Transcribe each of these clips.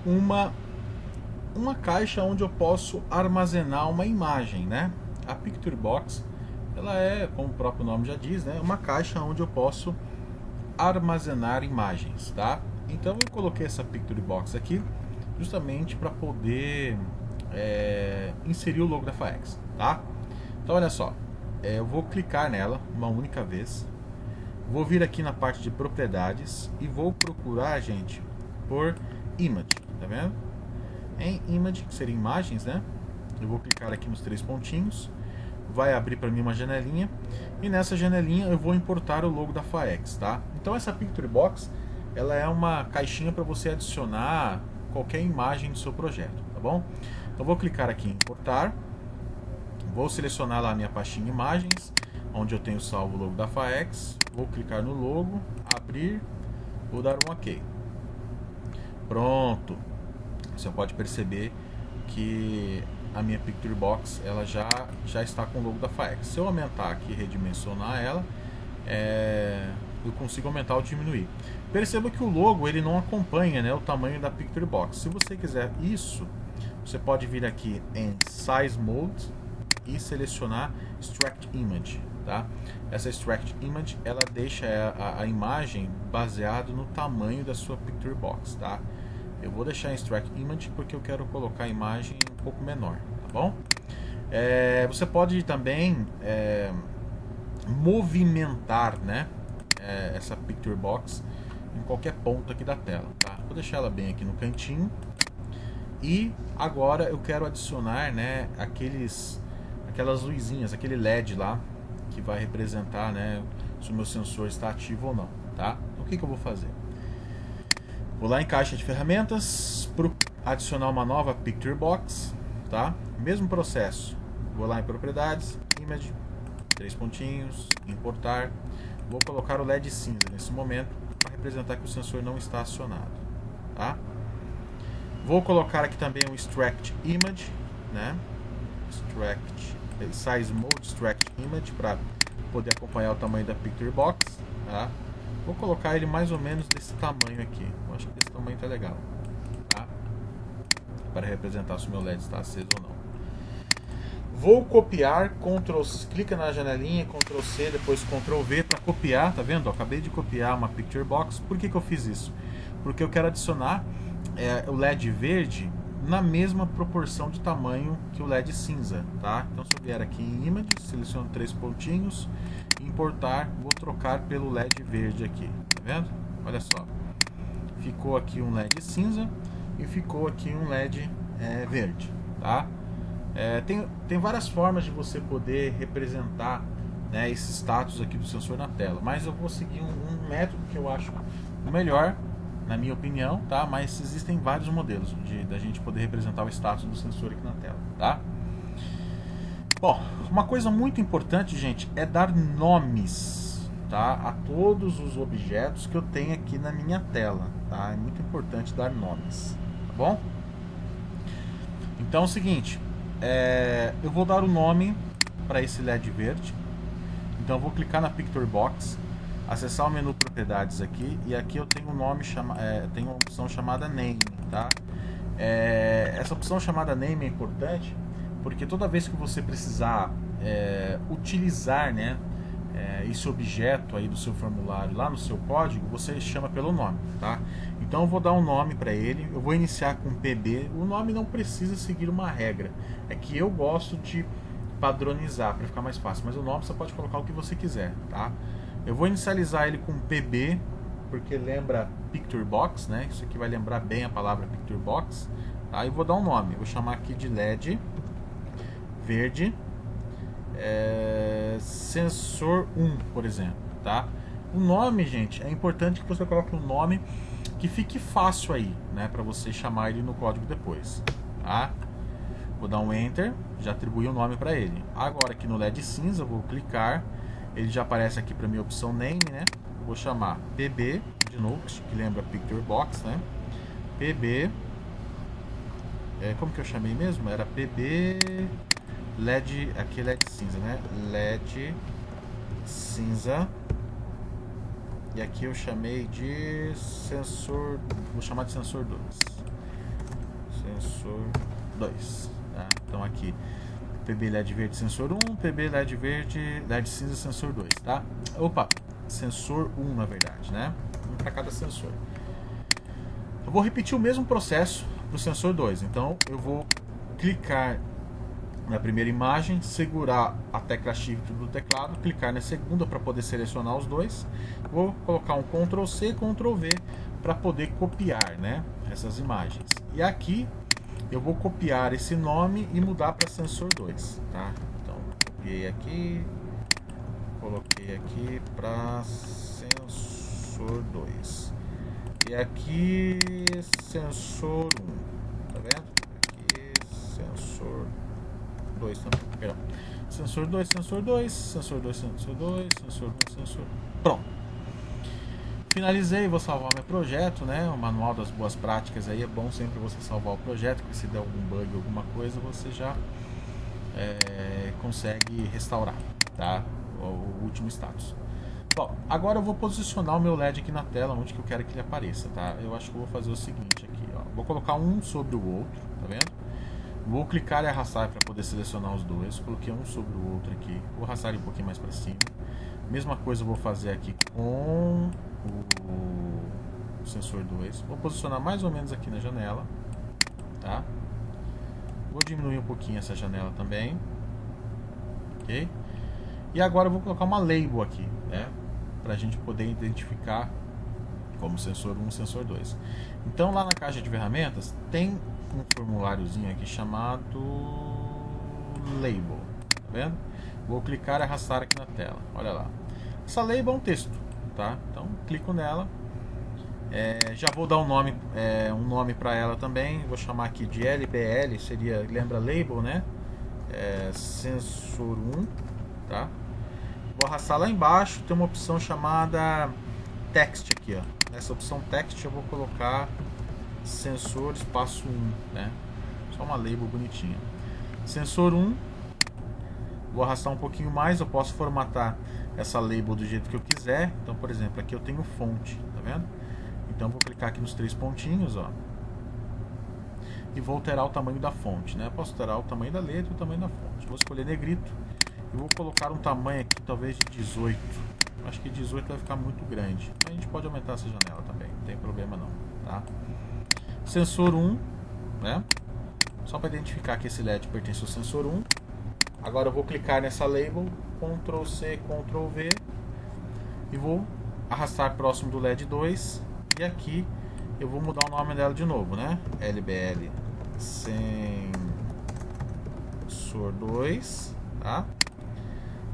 uma caixa onde eu posso armazenar uma imagem, né? A Picture Box, ela é, como o próprio nome já diz, né, uma caixa onde eu posso armazenar imagens, tá? Então eu coloquei essa Picture Box aqui justamente para poder inserir o logo da Faex, tá? Então olha só, eu vou clicar nela uma única vez, vou vir aqui na parte de propriedades e vou procurar, gente, por image, tá vendo? Em image, que seria imagens, né? Eu vou clicar aqui nos 3 pontinhos, vai abrir para mim uma janelinha, e nessa janelinha eu vou importar o logo da Faex, tá? Então essa Picture Box, ela é uma caixinha para você adicionar qualquer imagem do seu projeto, tá bom? Então eu vou clicar aqui em importar, vou selecionar lá a minha pastinha imagens, onde eu tenho salvo o logo da Faex, vou clicar no logo, abrir, vou dar um OK. Pronto! Você pode perceber que a minha Picture Box ela já está com o logo da Faex. Se eu aumentar aqui e redimensionar ela, eu consigo aumentar ou diminuir. Perceba que o logo ele não acompanha, né, o tamanho da Picture Box. Se você quiser isso, você pode vir aqui em Size Mode e selecionar Extract Image, tá? Essa Extract Image ela deixa a imagem baseado no tamanho da sua Picture Box, tá? Eu vou deixar em Extract Image porque eu quero colocar a imagem um pouco menor, tá bom? Você pode também movimentar, né, essa Picture Box em qualquer ponto aqui da tela, tá? Vou deixar ela bem aqui no cantinho. E agora eu quero adicionar, né, aquelas luzinhas, aquele LED lá que vai representar, né, se o meu sensor está ativo ou não, tá? Então, o que eu vou fazer? Vou lá em caixa de ferramentas, adicionar uma nova Picture Box, tá? Mesmo processo. Vou lá em propriedades, image, 3 pontinhos, importar. Vou colocar o LED cinza nesse momento para representar que o sensor não está acionado, tá? Vou colocar aqui também um Extract Image, né? Size Mode Extract Image para poder acompanhar o tamanho da Picture Box, tá? Vou colocar ele mais ou menos desse tamanho aqui. Eu acho que desse tamanho tá legal, tá? Para representar se o meu LED está aceso ou não. Vou copiar, clica na janelinha, Ctrl C, depois Ctrl V para copiar, tá vendo? Acabei de copiar uma Picture Box. Por que eu fiz isso? Porque eu quero adicionar o LED verde na mesma proporção de tamanho que o LED cinza, tá? Então se eu vier aqui em Image, seleciono 3 pontinhos, importar, vou trocar pelo LED verde aqui, tá vendo? Olha só, ficou aqui um LED cinza e ficou aqui um LED verde, tá? Tem várias formas de você poder representar, né, esse status aqui do sensor na tela, mas eu vou seguir um método que eu acho o melhor, na minha opinião, tá? Mas existem vários modelos da gente poder representar o status do sensor aqui na tela, tá? Bom, uma coisa muito importante, gente, é dar nomes, tá, a todos os objetos que eu tenho aqui na minha tela, tá? É muito importante dar nomes, tá bom? Então é o seguinte, eu vou dar o nome para esse LED verde. Então eu vou clicar na Picture Box, acessar o menu propriedades aqui, e aqui eu tenho um nome, tem uma opção chamada Name, tá? Essa opção chamada Name é importante porque toda vez que você precisar utilizar, né, esse objeto aí do seu formulário lá no seu código, você chama pelo nome, tá? Então eu vou dar um nome para ele, eu vou iniciar com PB. O nome não precisa seguir uma regra, é que eu gosto de padronizar para ficar mais fácil, mas o nome você pode colocar o que você quiser, tá? Eu vou inicializar ele com PB, porque lembra Picture Box, né? Isso aqui vai lembrar bem a palavra Picture Box, tá? E vou dar um nome, eu vou chamar aqui de LED verde sensor 1, por exemplo, tá? O nome, gente, é importante que você coloque um nome que fique fácil aí, né, para você chamar ele no código depois, tá? Vou dar um Enter, já atribuí o nome para ele. Agora aqui no LED cinza, eu vou clicar, ele já aparece aqui para minha opção Name, né? Eu vou chamar PB, de novo, que lembra Picture Box, né? PB, como que eu chamei mesmo? Era PB LED, aqui é LED cinza, né? LED cinza. E aqui eu chamei de sensor, vou chamar de sensor 2. sensor 2, tá? Então aqui PB LED verde sensor 1, PB LED verde, LED cinza sensor 2, tá? Opa, sensor 1 na verdade, né? Um para cada sensor. Eu vou repetir o mesmo processo para o sensor 2. Então eu vou clicar na primeira imagem, segurar a tecla Shift do teclado, clicar na segunda para poder selecionar os dois. Vou colocar um Ctrl C, Ctrl V para poder copiar, né, essas imagens. E aqui eu vou copiar esse nome e mudar para sensor 2, tá? Então copiei aqui, coloquei aqui para sensor 2. E aqui sensor 1, tá vendo? Aqui sensor 2 também, perdão. Sensor 2, sensor 2, sensor 2, sensor 2, sensor 1, sensor 1. Pronto. Finalizei, vou salvar meu projeto, né? O manual das boas práticas aí, é bom sempre você salvar o projeto, porque se der algum bug, alguma coisa, você já consegue restaurar, tá? O último status. Bom, agora eu vou posicionar o meu LED aqui na tela, onde que eu quero que ele apareça, tá? Eu acho que eu vou fazer o seguinte aqui, ó. Vou colocar um sobre o outro, tá vendo? Vou clicar e arrastar para poder selecionar os dois. Coloquei um sobre o outro aqui. Vou arrastar ele um pouquinho mais para cima. Mesma coisa eu vou fazer aqui com o sensor 2. Vou posicionar mais ou menos aqui na janela, tá? Vou diminuir um pouquinho essa janela também, ok? E agora eu vou colocar uma label aqui, né? Para a gente poder identificar como sensor 1 e sensor 2. Então lá na caixa de ferramentas tem um formuláriozinho aqui chamado label, tá vendo? Vou clicar e arrastar aqui na tela, olha lá. Essa label é um texto, tá? Então clico nela, já vou dar um nome para ela também. Vou chamar aqui de LBL, seria, lembra label, né? Sensor 1, tá? Vou arrastar lá embaixo, tem uma opção chamada text aqui, ó. Nessa opção text eu vou colocar sensor espaço 1, né? Só uma label bonitinha. Sensor 1. Vou arrastar um pouquinho mais, eu posso formatar essa label do jeito que eu quiser. Então, por exemplo, aqui eu tenho fonte, tá vendo? Então vou clicar aqui nos 3 pontinhos, ó. E vou alterar o tamanho da fonte, né? Posso alterar o tamanho da letra e o tamanho da fonte. Vou escolher negrito. E vou colocar um tamanho aqui, talvez de 18. Acho que 18 vai ficar muito grande. A gente pode aumentar essa janela também, não tem problema não, tá? Sensor 1, né? Só para identificar que esse LED pertence ao sensor 1. Agora eu vou clicar nessa label, Ctrl C, Ctrl V. E vou arrastar próximo do LED 2. E aqui eu vou mudar o nome dela de novo, né? LBL Sensor 2, tá?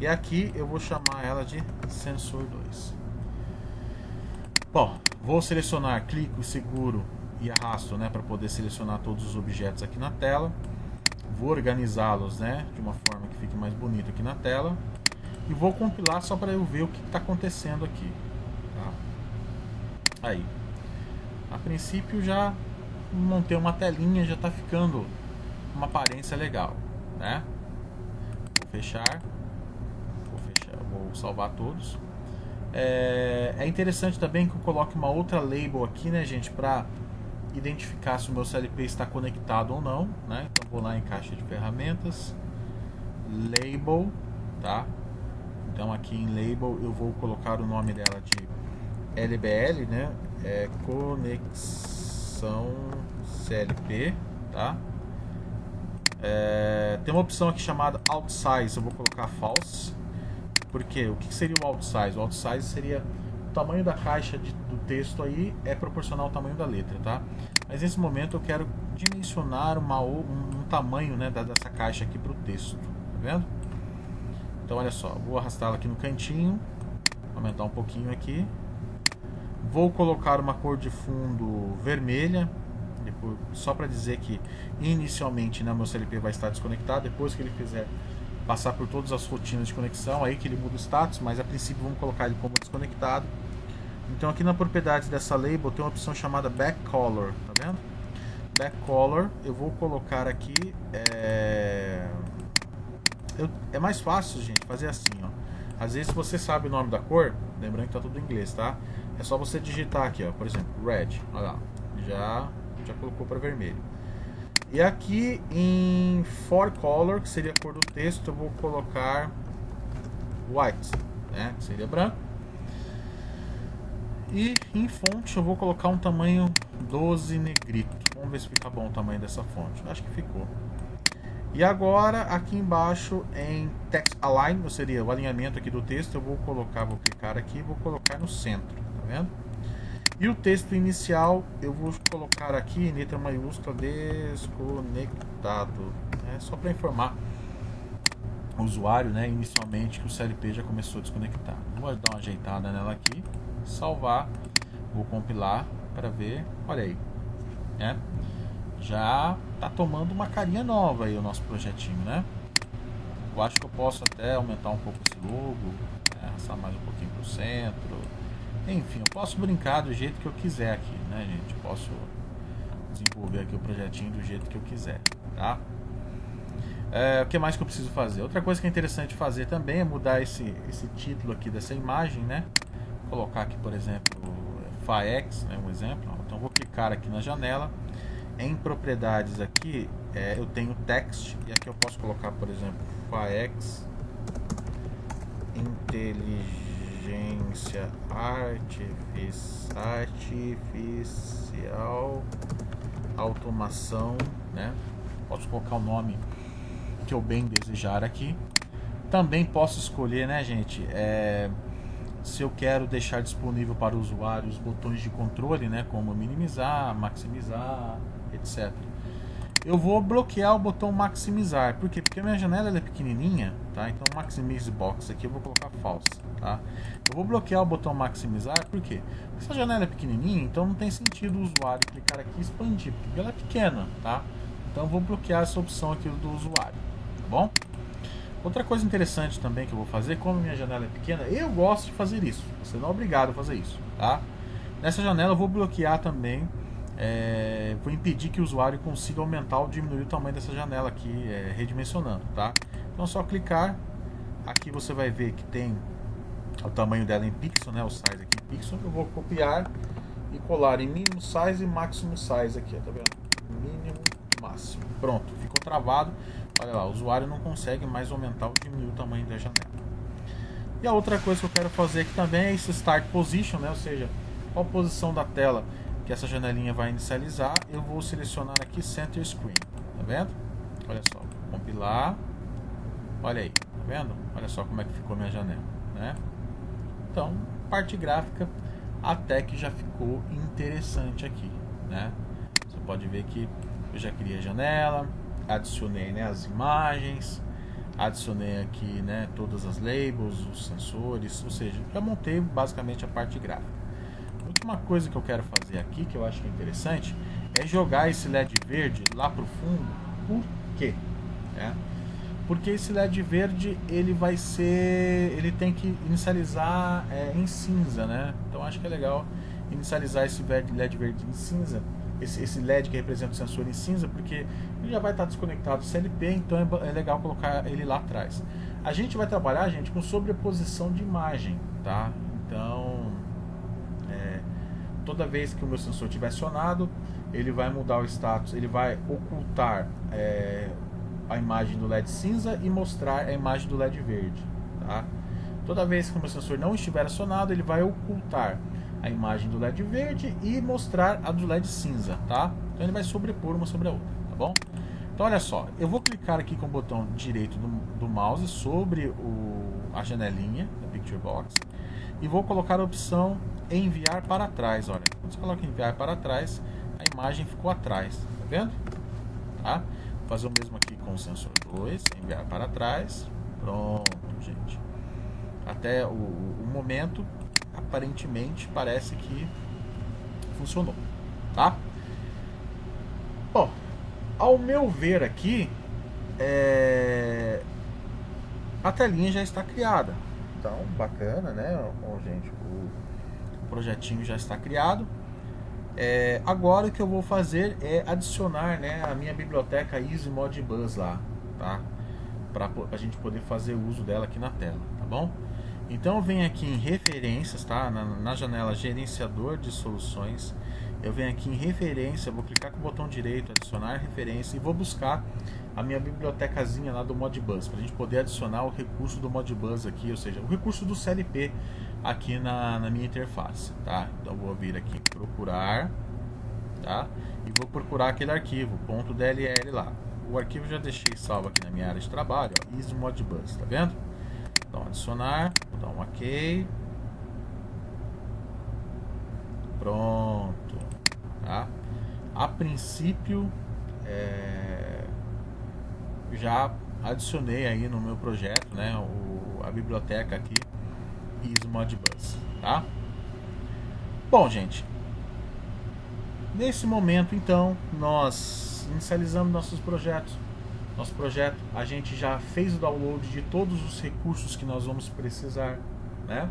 E aqui eu vou chamar ela de sensor 2. Bom, vou selecionar, clico, seguro e arrasto, né, para poder selecionar todos os objetos aqui na tela. Vou organizá-los, né, de uma forma que fique mais bonito aqui na tela. E vou compilar só para eu ver o que está acontecendo aqui, tá? Aí, a princípio já montei uma telinha, já está ficando uma aparência legal, né? Vou fechar. Vou salvar todos. É interessante também que eu coloque uma outra label aqui, né, gente, para identificar se o meu CLP está conectado ou não, né? Então vou lá em caixa de ferramentas, label, tá? Então aqui em label eu vou colocar o nome dela de LBL, né? Conexão CLP, tá? Tem uma opção aqui chamada outsize, eu vou colocar false. Porque o que seria o outsize? O outsize seria o tamanho da caixa do texto aí é proporcional ao tamanho da letra, tá? Mas nesse momento eu quero dimensionar um tamanho, né, dessa caixa aqui para o texto, tá vendo? Então olha só, vou arrastá-la aqui no cantinho, aumentar um pouquinho aqui. Vou colocar uma cor de fundo vermelha, depois, só para dizer que inicialmente, né, meu CLP vai estar desconectado. Depois que ele fizer passar por todas as rotinas de conexão, aí que ele muda o status, mas a princípio vamos colocar ele como desconectado. Então aqui na propriedades dessa label tem uma opção chamada Back Color, tá vendo? Back Color, eu vou colocar aqui, é mais fácil, gente, fazer assim, ó. Às vezes se você sabe o nome da cor, lembrando que tá tudo em inglês, tá? É só você digitar aqui, ó, por exemplo, red, olha lá, já colocou para vermelho. E aqui em For Color, que seria a cor do texto, eu vou colocar White, né, que seria branco. E em fonte eu vou colocar um tamanho 12 negrito. Vamos ver se fica bom o tamanho dessa fonte. Acho que ficou. E agora aqui embaixo em Text Align, ou seria o alinhamento aqui do texto, eu vou clicar aqui e vou colocar no centro, tá vendo? E o texto inicial eu vou colocar aqui em letra maiúscula desconectado, né? Só para informar o usuário, né, inicialmente que o CLP já começou a desconectar. Vou dar uma ajeitada nela aqui, salvar, vou compilar para ver, olha aí, né? Já tá tomando uma carinha nova aí o nosso projetinho, né? Eu acho que eu posso até aumentar um pouco esse logo, né? Arrastar mais um pouquinho pro centro. Enfim, eu posso brincar do jeito que eu quiser aqui, né, gente? Eu posso desenvolver aqui o projetinho do jeito que eu quiser, tá? O que mais que eu preciso fazer? Outra coisa que é interessante fazer também é mudar esse título aqui dessa imagem, né? Vou colocar aqui, por exemplo, FAEX, né, um exemplo. Então vou clicar aqui na janela. Em propriedades aqui, eu tenho text, e aqui eu posso colocar, por exemplo, FAEX Inteligência Artificial Automação, né? Posso colocar o nome que eu bem desejar aqui. Também posso escolher, né, gente, se eu quero deixar disponível para o usuário os botões de controle, né, como minimizar, maximizar, etc. Eu vou bloquear o botão maximizar. Por quê? Porque a minha janela é pequenininha, tá? Então maximize box aqui eu vou colocar false, tá? Eu vou bloquear o botão maximizar, por quê? Porque essa janela é pequenininha, então não tem sentido o usuário clicar aqui e expandir, porque ela é pequena, tá? Então eu vou bloquear essa opção aqui do usuário, tá bom? Outra coisa interessante também que eu vou fazer, como minha janela é pequena, eu gosto de fazer isso. Você não é obrigado a fazer isso, tá? Nessa janela eu vou bloquear também, vou impedir que o usuário consiga aumentar ou diminuir o tamanho dessa janela aqui, redimensionando, tá? Então é só clicar, aqui você vai ver que tem o tamanho dela em pixel, né? O size aqui em pixel. Eu vou copiar e colar em mínimo size e máximo size aqui, tá vendo? Mínimo e máximo. Pronto, ficou travado. Olha lá, o usuário não consegue mais aumentar ou diminuir o tamanho da janela. E a outra coisa que eu quero fazer aqui também é esse Start Position, né? Ou seja, qual posição da tela que essa janelinha vai inicializar. Eu vou selecionar aqui Center Screen, tá vendo? Olha só, compilar. Olha aí, tá vendo? Olha só como é que ficou minha janela, né? Então, parte gráfica até que já ficou interessante aqui, né? Você pode ver que eu já criei a janela, adicionei, né, as imagens, adicionei aqui, né, todas as labels, os sensores, ou seja, já montei basicamente a parte gráfica. A última coisa que eu quero fazer aqui, que eu acho que é interessante, é jogar esse LED verde lá pro fundo. Por quê? Porque esse LED verde ele tem que inicializar em cinza, né? Então acho que é legal inicializar esse LED verde em cinza, esse LED que representa o sensor em cinza, porque ele já vai estar desconectado do CLP, então é legal colocar ele lá atrás. A gente vai trabalhar, gente, com sobreposição de imagem, tá? Então toda vez que o meu sensor estiver acionado, ele vai mudar o status, ele vai ocultar a imagem do LED cinza e mostrar a imagem do LED verde, tá? Toda vez que o meu sensor não estiver acionado, ele vai ocultar a imagem do LED verde e mostrar a do LED cinza, tá? Então ele vai sobrepor uma sobre a outra, tá bom? Então olha só, eu vou clicar aqui com o botão direito do mouse sobre a janelinha da Picture Box e vou colocar a opção enviar para trás. Olha, quando você coloca enviar para trás, a imagem ficou atrás, tá vendo? Tá? Vou fazer o mesmo aqui com o sensor 2, enviar para trás. Pronto, gente. Até o momento, aparentemente, parece que funcionou, tá? Bom, ao meu ver aqui, a telinha já está criada. Então, bacana, né? Bom, gente, o projetinho já está criado. Agora o que eu vou fazer é adicionar, né, a minha biblioteca Easy Modbus lá, tá? Para a gente poder fazer uso dela aqui na tela, tá bom? Então eu venho aqui em referências, tá? Na janela gerenciador de soluções eu venho aqui em referência, vou clicar com o botão direito, adicionar referência, e vou buscar a minha bibliotecazinha lá do Modbus, para a gente poder adicionar o recurso do Modbus aqui, ou seja, o recurso do CLP aqui na minha interface, tá? Então vou vir aqui procurar, tá? E vou procurar aquele arquivo .dll lá. O arquivo eu já deixei salvo aqui na minha área de trabalho, ó, easy Modbus, tá vendo? Então adicionar, vou dar um OK. Pronto, tá? A princípio já adicionei aí no meu projeto, né, a biblioteca aqui easy Modbus, tá? Bom, gente, nesse momento então nós inicializamos nossos projetos. Nosso projeto, a gente já fez o download de todos os recursos que nós vamos precisar, né?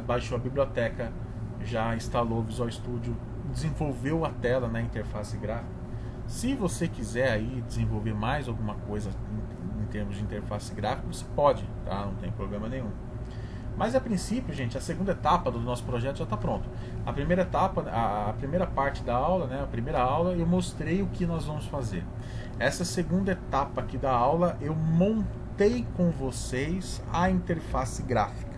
Baixou a biblioteca, já instalou o Visual Studio, desenvolveu a tela na interface gráfica. Se você quiser aí desenvolver mais alguma coisa em termos de interface gráfica, você pode, tá? Não tem problema nenhum. Mas a princípio, gente, a segunda etapa do nosso projeto já está pronto. A primeira etapa, a primeira parte da aula, né? A primeira aula, eu mostrei o que nós vamos fazer. Essa segunda etapa aqui da aula, eu montei com vocês a interface gráfica.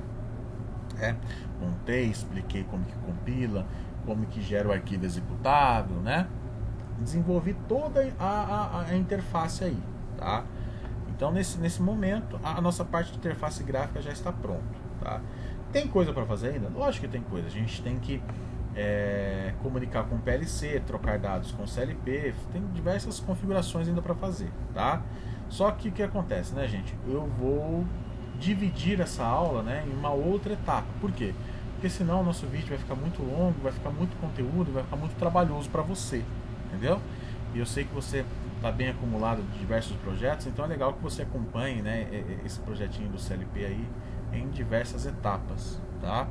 Montei, expliquei como que compila, como que gera o arquivo executável, né? Desenvolvi toda a interface aí, tá? Então nesse momento a nossa parte de interface gráfica já está pronta, tá? Tem coisa para fazer ainda? Lógico que tem coisa. A gente tem que comunicar com o PLC, trocar dados com o CLP, tem diversas configurações ainda para fazer, tá? Só que o que acontece, né, gente? Eu vou dividir essa aula, né, em uma outra etapa. Por quê? Porque senão o nosso vídeo vai ficar muito longo, vai ficar muito conteúdo, vai ficar muito trabalhoso para você, entendeu? E eu sei que você está bem acumulado de diversos projetos, então é legal que você acompanhe, né, esse projetinho do CLP aí em diversas etapas, tá?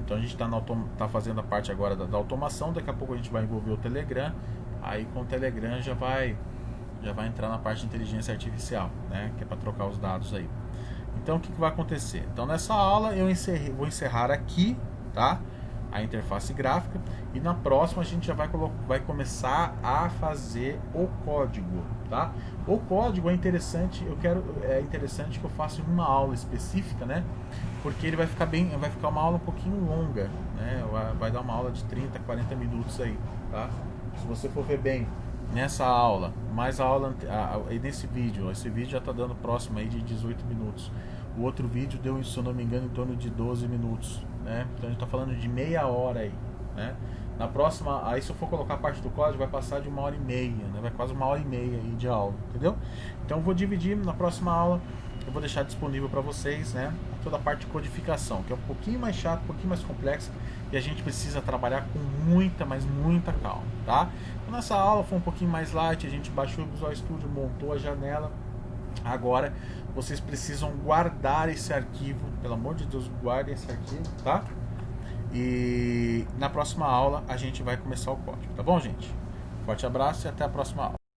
Então a gente tá fazendo a parte agora da automação, daqui a pouco a gente vai envolver o Telegram, aí com o Telegram já vai entrar na parte de inteligência artificial, né, que é para trocar os dados aí. Então o que vai acontecer? Então nessa aula eu vou encerrar aqui, tá? A interface gráfica, e na próxima a gente já vai começar a fazer o código, tá? O código é interessante, é interessante que eu faça uma aula específica, né? Porque ele vai ficar uma aula um pouquinho longa, né? Vai dar uma aula de 30, 40 minutos aí, tá? Se você for ver bem nessa aula, mais a aula nesse vídeo, esse vídeo já está dando próximo aí de 18 minutos. O outro vídeo deu, se eu não me engano, em torno de 12 minutos, né? Então a gente está falando de meia hora aí, né? Na próxima, aí se eu for colocar a parte do código, vai passar de 1h30, né? Vai quase 1h30 aí de aula, entendeu? Então eu vou dividir na próxima aula, eu vou deixar disponível para vocês, né, toda a parte de codificação, que é um pouquinho mais chato, um pouquinho mais complexa, e a gente precisa trabalhar com muita, mas muita calma, tá? Então, nessa aula foi um pouquinho mais light, a gente baixou o Visual Studio, montou a janela. Agora vocês precisam guardar esse arquivo, pelo amor de Deus, guardem esse arquivo, tá? E na próxima aula a gente vai começar o código, tá bom, gente? Forte abraço e até a próxima aula.